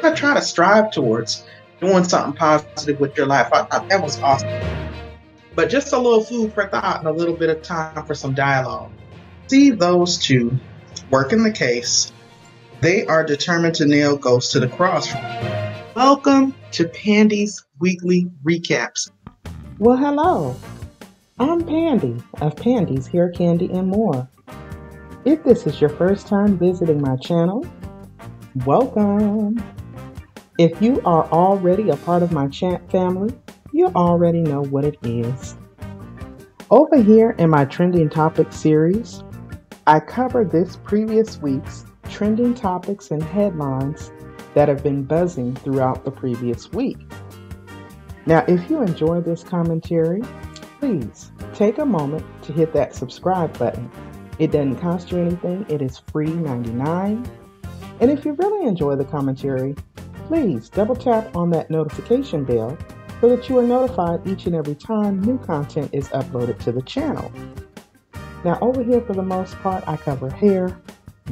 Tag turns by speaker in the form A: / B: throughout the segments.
A: to try to strive towards doing something positive with your life. I thought that was awesome. But just a little food for thought and a little bit of time for some dialogue. See those two working the case. They are determined to nail ghosts to the cross. Welcome to Pandi's Weekly Recaps.
B: Well, hello. I'm Pandi of Pandi's Hair Candy and More. If this is your first time visiting my channel, welcome. If you are already a part of my chat family, you already know what it is. Over here in my Trending Topics series, I cover this previous week's trending topics and headlines that have been buzzing throughout the previous week. Now, if you enjoy this commentary, please take a moment to hit that subscribe button. It doesn't cost you anything. It is free 99. And if you really enjoy the commentary, please double tap on that notification bell so that you are notified each and every time new content is uploaded to the channel. Now, over here for the most part, I cover hair,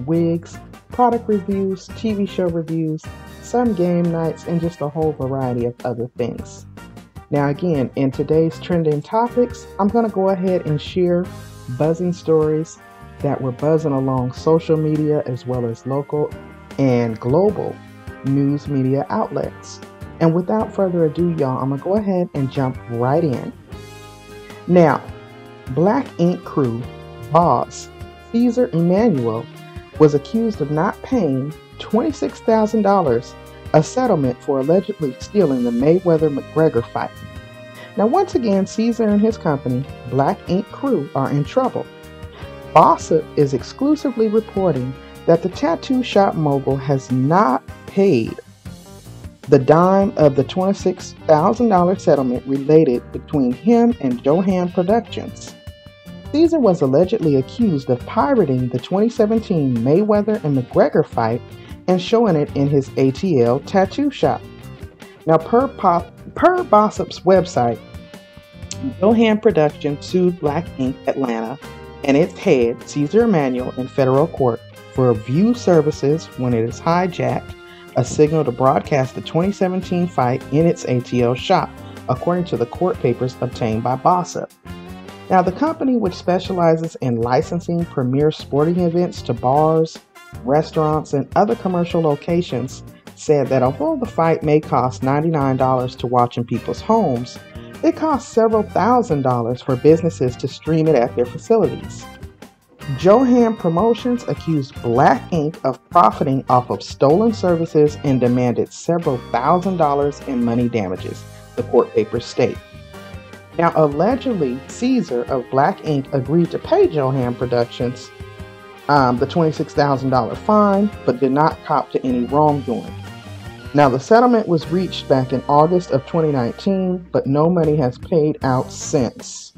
B: wigs, product reviews, TV show reviews, some game nights, and just a whole variety of other things. Now again, in today's trending topics, I'm going to go ahead and share buzzing stories that were buzzing along social media as well as local and global news media outlets. And without further ado, y'all, I'm going to go ahead and jump right in. Now, Black Ink crew boss Caesar Emanuel was accused of not paying $26,000, a settlement for allegedly stealing the Mayweather-McGregor fight. Now, once again, Caesar and his company, Black Ink Crew, are in trouble. Bossip is exclusively reporting that the tattoo shop mogul has not paid the dime of the $26,000 settlement related between him and Johan Productions. Caesar was allegedly accused of pirating the 2017 Mayweather and McGregor fight and showing it in his ATL tattoo shop. Now, per Bossip's website, Johan Productions sued Black Ink Atlanta and its head, Caesar Emanuel, in federal court for view services when it has hijacked a signal to broadcast the 2017 fight in its ATL shop, according to the court papers obtained by Bossip. Now, the company, which specializes in licensing premier sporting events to bars, restaurants, and other commercial locations, said that although the fight may cost $99 to watch in people's homes, it costs several $1,000s for businesses to stream it at their facilities. Johan Promotions accused Black Ink of profiting off of stolen services and demanded several $1,000s in money damages, the court papers state. Now, allegedly, Caesar of Black Ink agreed to pay Johan Productions the $26,000 fine, but did not cop to any wrongdoing. Now, the settlement was reached back in August of 2019, but no money has paid out since.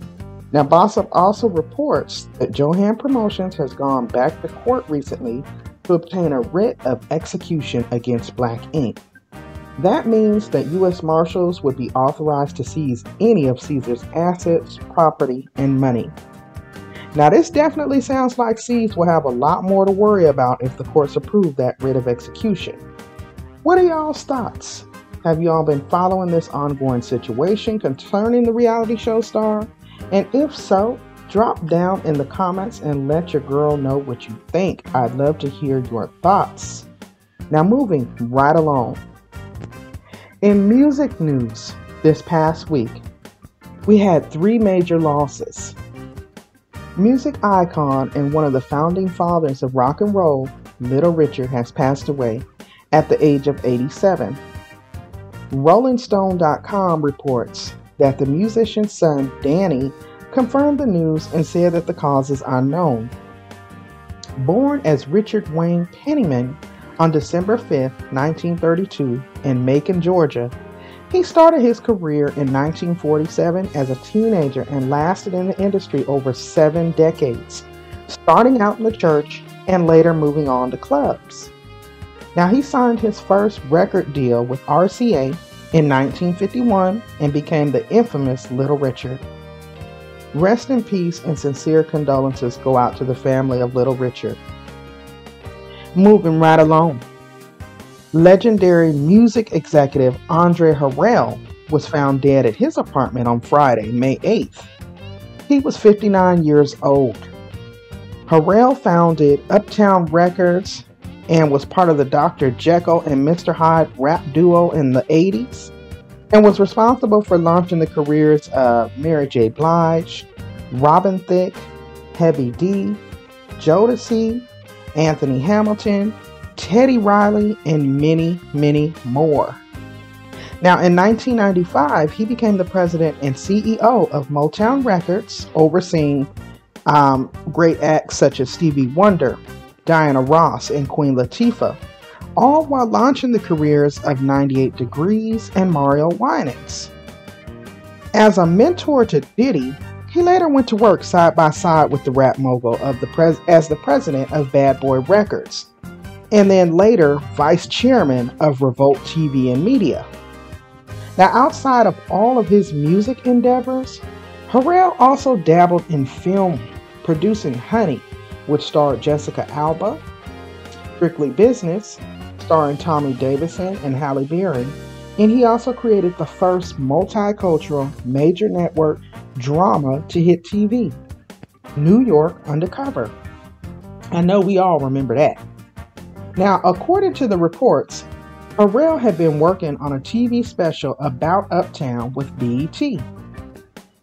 B: Now, Bossip also reports that Johan Promotions has gone back to court recently to obtain a writ of execution against Black Ink. That means that U.S. Marshals would be authorized to seize any of Caesar's assets, property, and money. Now, this definitely sounds like Caesar will have a lot more to worry about if the courts approve that writ of execution. What are y'all's thoughts? Have y'all been following this ongoing situation concerning the reality show star? And if so, drop down in the comments and let your girl know what you think. I'd love to hear your thoughts. Now, moving right along. In music news this past week, we had 3 major losses. Music icon and one of the founding fathers of rock and roll, Little Richard, has passed away at the age of 87. RollingStone.com reports that the musician's son, Danny, confirmed the news and said that the cause is unknown. Born as Richard Wayne Penniman on December 5, 1932, in Macon, Georgia, he started his career in 1947 as a teenager and lasted in the industry over 7 decades, starting out in the church and later moving on to clubs. Now, he signed his first record deal with RCA in 1951 and became the infamous Little Richard. Rest in peace and sincere condolences go out to the family of Little Richard. Moving right along. Legendary music executive Andre Harrell was found dead at his apartment on Friday, May 8th. He was 59 years old. Harrell founded Uptown Records and was part of the Dr. Jekyll and Mr. Hyde rap duo in the 80s, and was responsible for launching the careers of Mary J. Blige, Robin Thicke, Heavy D, Jodeci, Anthony Hamilton, Teddy Riley, and many, many more. Now, in 1995, he became the president and CEO of Motown Records, overseeing great acts such as Stevie Wonder, Diana Ross, and Queen Latifah, all while launching the careers of 98 Degrees and Mario Winans. As a mentor to Diddy, he later went to work side by side with the rap mogul as the president of Bad Boy Records, and then later vice chairman of Revolt TV and Media. Now, outside of all of his music endeavors, Harrell also dabbled in film, producing Honey, which starred Jessica Alba, Strictly Business, starring Tommy Davidson and Halle Berry, and he also created the first multicultural major network drama to hit TV, New York Undercover. I know we all remember that. Now, according to the reports, Harrell had been working on a TV special about Uptown with BET.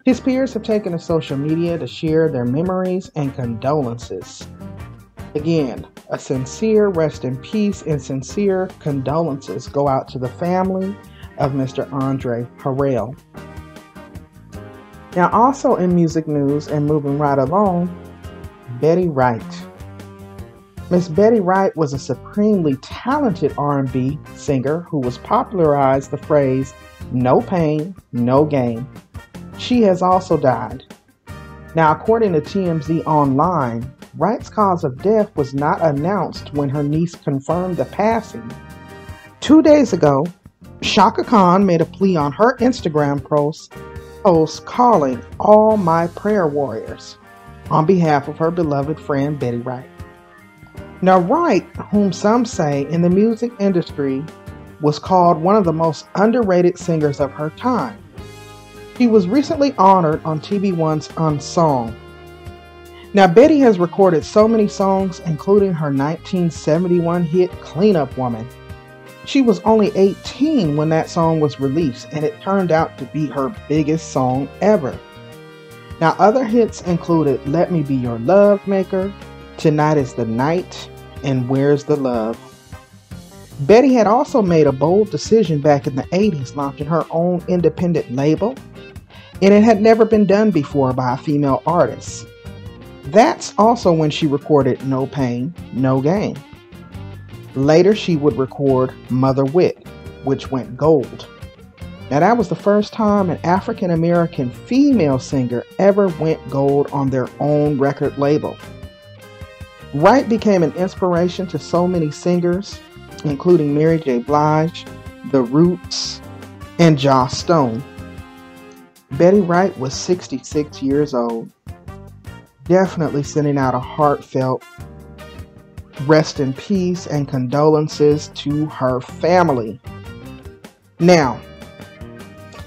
B: His peers have taken to social media to share their memories and condolences. Again, a sincere rest in peace and sincere condolences go out to the family of Mr. Andre Harrell. Now, also in music news and moving right along, Betty Wright. Miss Betty Wright was a supremely talented R&B singer who was popularized the phrase, "no pain, no gain." She has also died. Now, according to TMZ Online, Wright's cause of death was not announced when her niece confirmed the passing. 2 days ago, Shaka Khan made a plea on her Instagram post calling all my prayer warriors on behalf of her beloved friend Betty Wright. Now, Wright, whom some say in the music industry was called one of the most underrated singers of her time. She was recently honored on TV1's Unsung. Now, Betty has recorded so many songs, including her 1971 hit Clean Up Woman. She was only 18 when that song was released, and it turned out to be her biggest song ever. Now, other hits included Let Me Be Your Love Maker, Tonight Is the Night, and Where's the Love. Betty had also made a bold decision back in the 80s, launching her own independent label, and it had never been done before by a female artist. That's also when she recorded No Pain, No Gain. Later, she would record Mother Wit, which went gold. Now, that was the first time an African American female singer ever went gold on their own record label. Wright became an inspiration to so many singers, including Mary J. Blige, The Roots, and Joss Stone. Betty Wright was 66 years old. Definitely sending out a heartfelt rest in peace and condolences to her family. Now,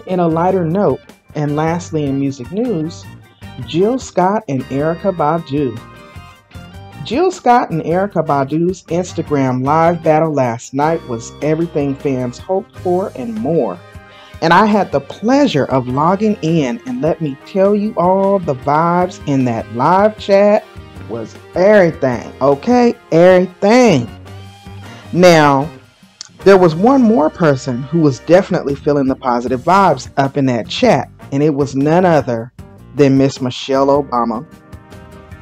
B: in a lighter note, and lastly in music news, Jill Scott and Erykah Badu. Jill Scott and Erykah Badu's Instagram live battle last night was everything fans hoped for and more. And I had the pleasure of logging in, and let me tell you all, the vibes in that live chat was everything, okay? Everything. Now, there was one more person who was definitely feeling the positive vibes up in that chat, and it was none other than Miss Michelle Obama.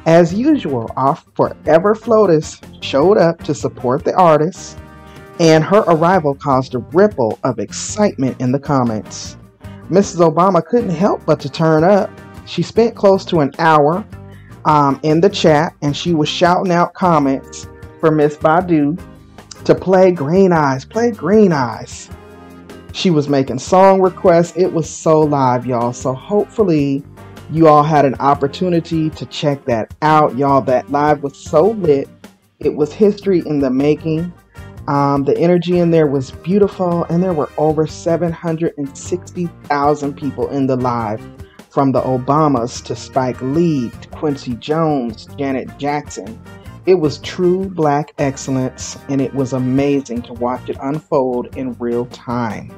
B: As usual, our forever FLOTUS showed up to support the artist, and her arrival caused a ripple of excitement in the comments. Mrs. Obama couldn't help but to turn up. She spent close to an hour in the chat, and she was shouting out comments for Miss Badu to play Green Eyes, play Green Eyes. She was making song requests. It was so live, y'all. So hopefully you all had an opportunity to check that out, y'all. That live was so lit. It was history in the making. The energy in there was beautiful, and there were over 760,000 people in the live, from the Obamas to Spike Lee, to Quincy Jones, Janet Jackson. It was true Black excellence, and it was amazing to watch it unfold in real time.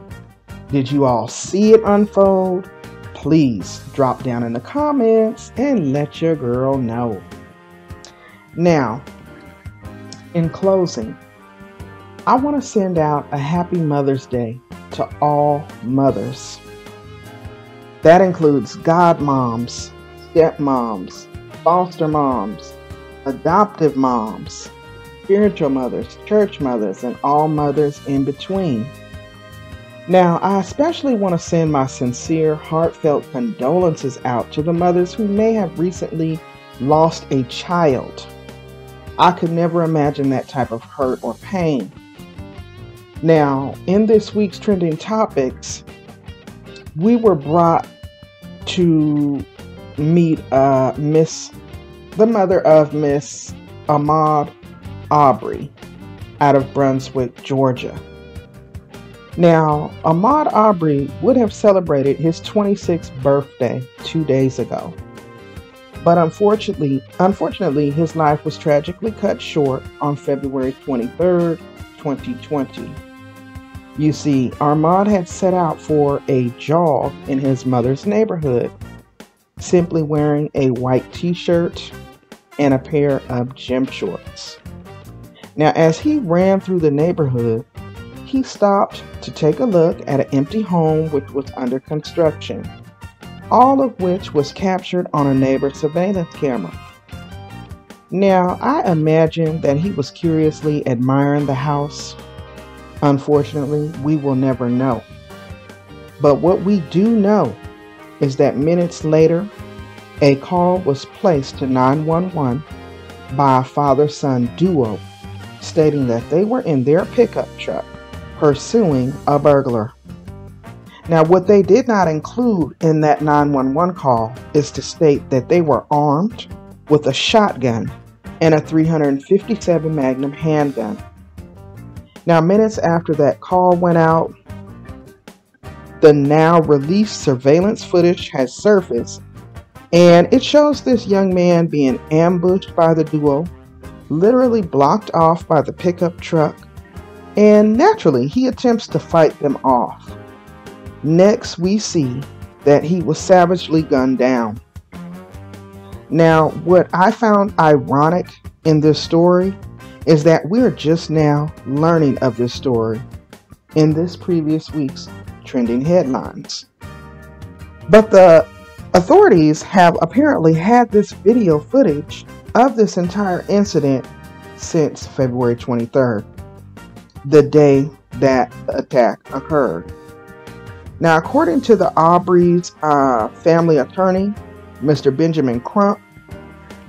B: Did you all see it unfold? Please drop down in the comments and let your girl know. Now, in closing, I want to send out a happy Mother's Day to all mothers. That includes godmoms, stepmoms, foster moms, adoptive moms, spiritual mothers, church mothers, and all mothers in between. Now, I especially want to send my sincere, heartfelt condolences out to the mothers who may have recently lost a child. I could never imagine that type of hurt or pain. Now, in this week's trending topics, we were brought to meet the mother of Miss Ahmad Aubree out of Brunswick, Georgia. Now, Ahmad Aubree would have celebrated his 26th birthday 2 days ago. But unfortunately, his life was tragically cut short on February 23rd, 2020. You see, Ahmad had set out for a jog in his mother's neighborhood, simply wearing a white t-shirt and a pair of gym shorts. Now, as he ran through the neighborhood, he stopped to take a look at an empty home which was under construction, all of which was captured on a neighbor's surveillance camera. Now, I imagine that he was curiously admiring the house. Unfortunately, we will never know. But what we do know is that minutes later, a call was placed to 911 by a father-son duo, stating that they were in their pickup truck pursuing a burglar. Now, what they did not include in that 911 call is to state that they were armed with a shotgun and a .357 Magnum handgun. Now, minutes after that call went out, the now released surveillance footage has surfaced, and it shows this young man being ambushed by the duo, literally blocked off by the pickup truck, and naturally he attempts to fight them off. Next, we see that he was savagely gunned down. Now, what I found ironic in this story is that we're just now learning of this story in this previous week's trending headlines. But the authorities have apparently had this video footage of this entire incident since February 23rd, the day that the attack occurred. Now, according to the Aubree's family attorney, Mr. Benjamin Crump,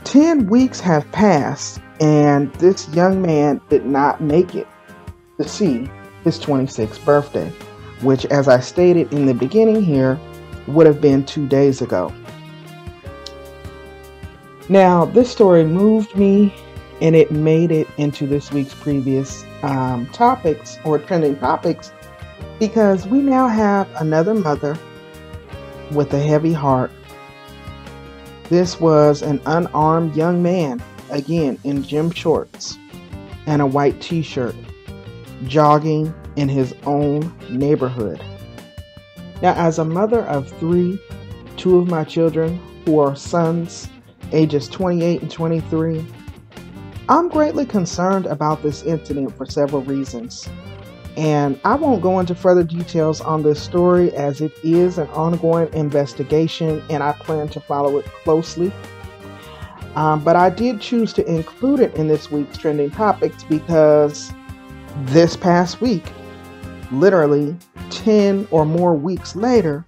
B: 10 weeks have passed and this young man did not make it to see his 26th birthday, which, as I stated in the beginning here, would have been 2 days ago. Now, this story moved me and it made it into this week's previous topics or trending topics, because we now have another mother with a heavy heart. This was an unarmed young man, again in gym shorts and a white t-shirt, jogging in his own neighborhood. Now, as a mother of three, two of my children who are sons, ages 28 and 23, I'm greatly concerned about this incident for several reasons. And I won't go into further details on this story as it is an ongoing investigation and I plan to follow it closely. But I did choose to include it in this week's trending topics because this past week, literally 10 or more weeks later,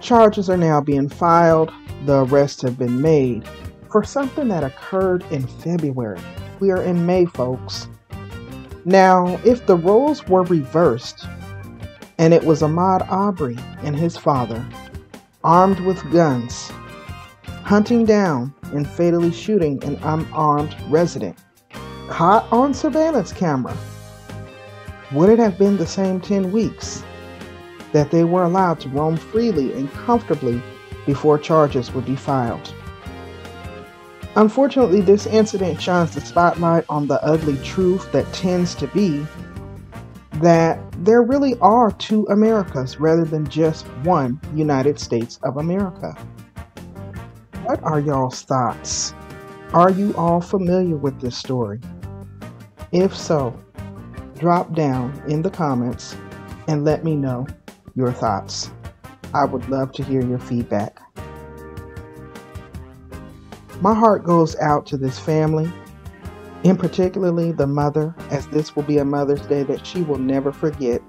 B: charges are now being filed. The arrests have been made for something that occurred in February. We are in May, folks. Now, if the roles were reversed and it was Ahmad Aubree and his father, armed with guns, hunting down and fatally shooting an unarmed resident, caught on surveillance camera, Would it have been the same 10 weeks that they were allowed to roam freely and comfortably before charges would be filed? Unfortunately, this incident shines the spotlight on the ugly truth that tends to be that there really are two Americas rather than just one United States of America. What are y'all's thoughts? Are you all familiar with this story? If so, drop down in the comments and let me know your thoughts. I would love to hear your feedback. My heart goes out to this family, in particularly the mother, as this will be a Mother's Day that she will never forget.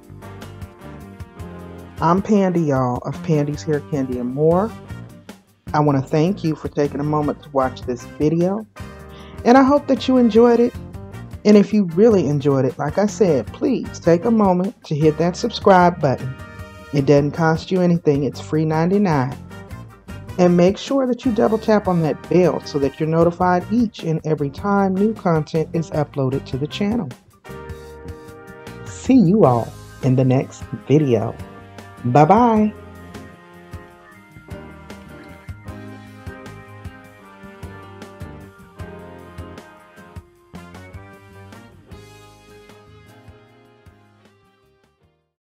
B: I'm Pandi, y'all, of Pandi's Hair, Candy, and More. I want to thank you for taking a moment to watch this video, and I hope that you enjoyed it. And if you really enjoyed it, like I said, please take a moment to hit that subscribe button. It doesn't cost you anything. It's free 99. And make sure that you double tap on that bell so that you're notified each and every time new content is uploaded to the channel. See you all in the next video. Bye-bye.